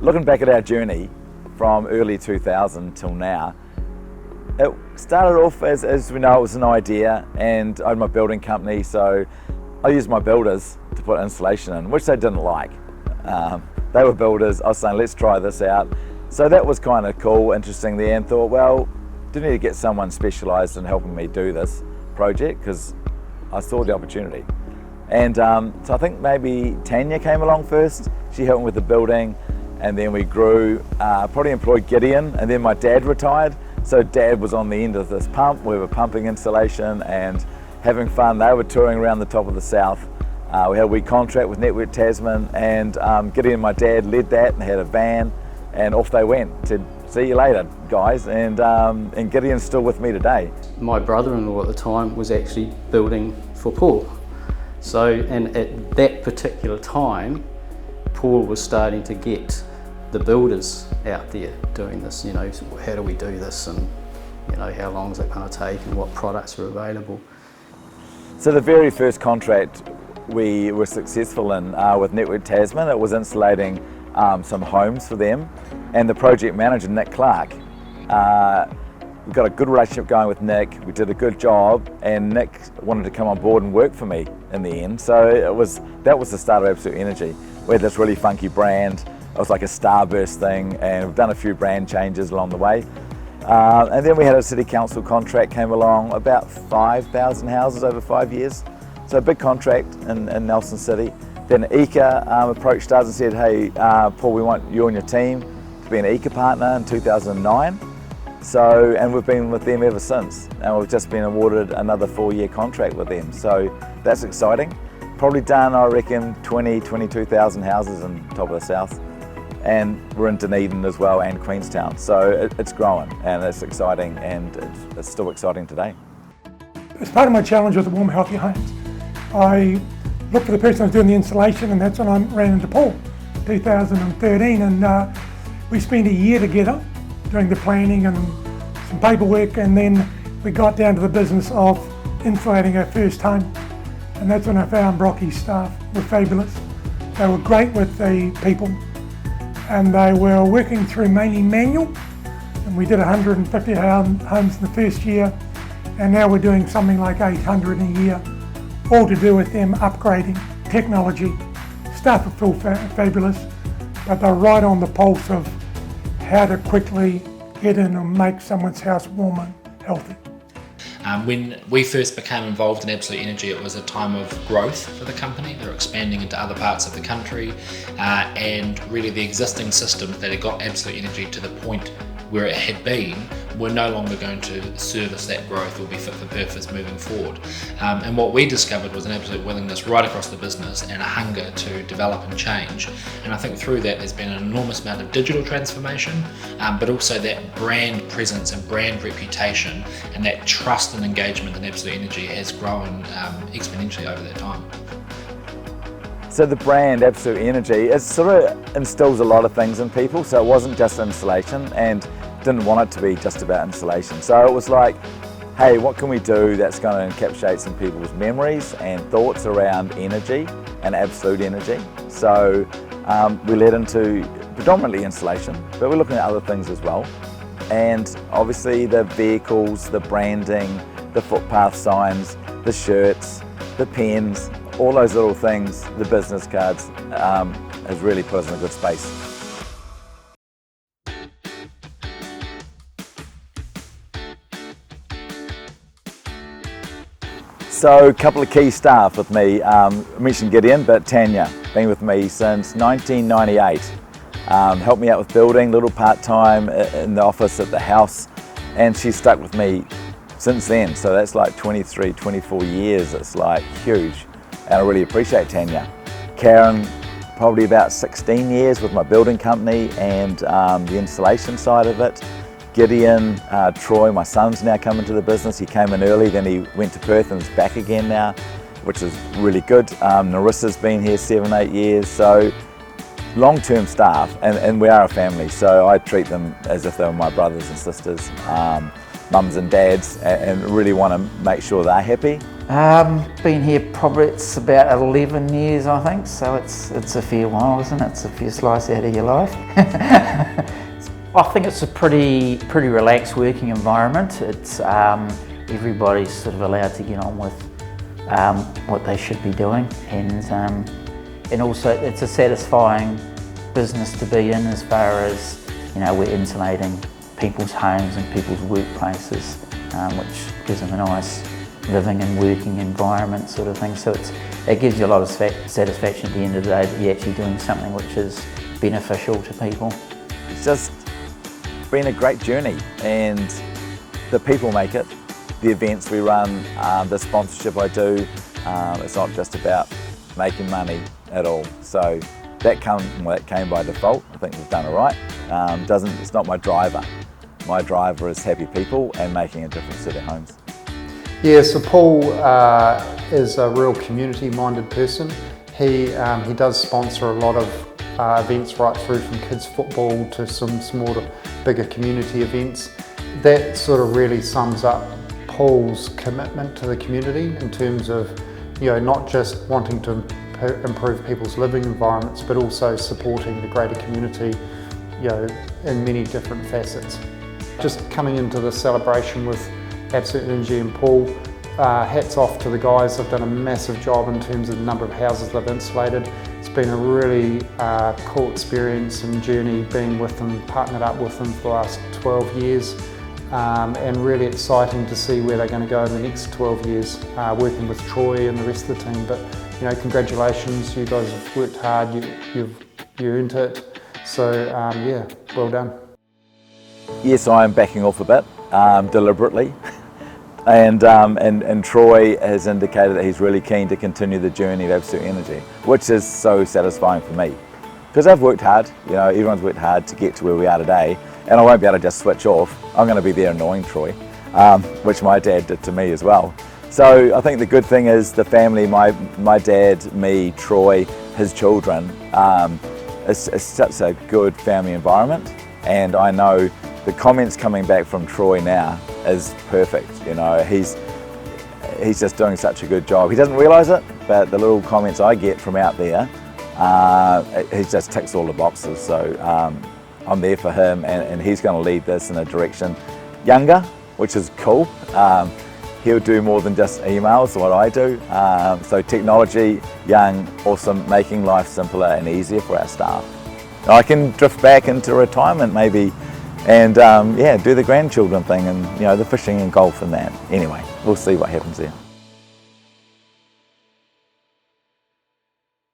looking back at our journey from early 2000 till now, it started off as we know, it was an idea, and I had my building company, so I used my builders to put insulation in, which they didn't like. They were builders. I was saying, let's try this out. So that was kind of cool, interesting there, and thought, well, do need to get someone specialised in helping me do this project, because I saw the opportunity. And so I think maybe Tanya came along first. She helped me with the building, and then we grew, probably employed Gideon, and then my dad retired. So Dad was on the end of this pump. We were pumping insulation and having fun. They were touring around the top of the south. We had a wee contract with Network Tasman, and Gideon, my dad, led that and had a van, and off they went. Said, see you later, guys, and Gideon's still with me today. My brother-in-law at the time was actually building for Paul. So, and at that particular time, Paul was starting to get the builders out there doing this, how do we do this, and how long is it going to take, and what products are available. So the very first contract we were successful in with Network Tasman, it was insulating some homes for them, and the project manager, Nick Clark, we got a good relationship going with Nick. We did a good job, and Nick wanted to come on board and work for me in the end. So that was the start of Absolute Energy. We had this really funky brand. It was like a starburst thing, and we've done a few brand changes along the way. And then we had a city council contract came along, about 5,000 houses over 5 years. So a big contract in Nelson City. Then ICA approached us and said, hey, Paul, we want you and your team to be an ICA partner in 2009. So, and we've been with them ever since. And we've just been awarded another 4-year contract with them. So that's exciting. Probably done, I reckon, 22,000 houses in top of the south. And we're in Dunedin as well, and Queenstown. So it's growing, and it's exciting, and it's still exciting today. As part of my challenge with the Warm Healthy Homes, I looked for the person who was doing the installation, and that's when I ran into Paul, 2013, and we spent a year together doing the planning and some paperwork, and then we got down to the business of insulating our first home, and that's when I found Brockie's staff were fabulous. They were great with the people, and they were working through mainly manual, and we did 150 homes in the first year, and now we're doing something like 800 a year, all to do with them upgrading technology. Staff are still fabulous, but they're right on the pulse of how to quickly get in and make someone's house warm and healthy. When we first became involved in Absolute Energy, it was a time of growth for the company. They were expanding into other parts of the country, and really the existing systems that had got Absolute Energy to the point where it had been were no longer going to service that growth or be fit for purpose moving forward. And what we discovered was an absolute willingness right across the business and a hunger to develop and change. And I think through that there's been an enormous amount of digital transformation, but also that brand presence and brand reputation and that trust and engagement in Absolute Energy has grown exponentially over that time. So the brand Absolute Energy, it sort of instills a lot of things in people. So it wasn't just insulation, and didn't want it to be just about insulation. So it was like, hey, what can we do that's going to encapsulate some people's memories and thoughts around energy and absolute energy? So we led into predominantly insulation, but we're looking at other things as well. And obviously the vehicles, the branding, the footpath signs, the shirts, the pens, all those little things, the business cards, has really put us in a good space. So a couple of key staff with me, I mentioned Gideon, but Tanya, been with me since 1998. Helped me out with building, little part-time in the office at the house, and she's stuck with me since then. So that's like 23, 24 years, it's like huge. And I really appreciate Tanya. Karen, probably about 16 years with my building company and the installation side of it. Gideon, Troy, my son's now coming to the business. He came in early, then he went to Perth and is back again now, which is really good. Narissa's been here 7, 8 years. So long-term staff, and we are a family, so I treat them as if they were my brothers and sisters. mums and dads and really want to make sure they're happy. Been here probably, it's about 11 years I think, so it's a fair while, isn't it? It's a fair slice out of your life. I think it's a pretty relaxed working environment. It's everybody's sort of allowed to get on with what they should be doing, and also it's a satisfying business to be in, as far as, you know, we're insulating people's homes and people's workplaces, which gives them a nice living and working environment sort of thing. So it gives you a lot of satisfaction at the end of the day that you're actually doing something which is beneficial to people. It's just been a great journey, and the people make it. The events we run, the sponsorship I do, it's not just about making money at all. So that came by default. I think we've done it right. It's not my driver. My driver is happy people and making a difference to their homes. Yeah, so Paul is a real community-minded person. He does sponsor a lot of events, right through from kids football to some smaller, bigger community events. That sort of really sums up Paul's commitment to the community in terms of, you know, not just wanting to improve people's living environments, but also supporting the greater community, you know, in many different facets. Just coming into the celebration with Absolute Energy and Paul, hats off to the guys. They've done a massive job in terms of the number of houses they've insulated. It's been a really cool experience and journey being with them, partnered up with them for the last 12 years. And really exciting to see where they're going to go in the next 12 years, working with Troy and the rest of the team. But, you know, congratulations, you guys have worked hard, you earned it. So yeah, well done. Yes, I am backing off a bit, deliberately. And Troy has indicated that he's really keen to continue the journey of Absolute Energy, which is so satisfying for me. Because I've worked hard, you know, everyone's worked hard to get to where we are today, and I won't be able to just switch off. I'm going to be there annoying Troy, which my dad did to me as well. So I think the good thing is the family, my dad, me, Troy, his children, it's such a good family environment, and I know the comments coming back from Troy now is perfect. You know, he's just doing such a good job. He doesn't realise it, but the little comments I get from out there, he just ticks all the boxes. So I'm there for him, and he's going to lead this in a direction younger, which is cool. He'll do more than just emails, what I do. So technology, young, awesome, making life simpler and easier for our staff. I can drift back into retirement maybe, and yeah, do the grandchildren thing, and, you know, the fishing and golf and that. Anyway, we'll see what happens there.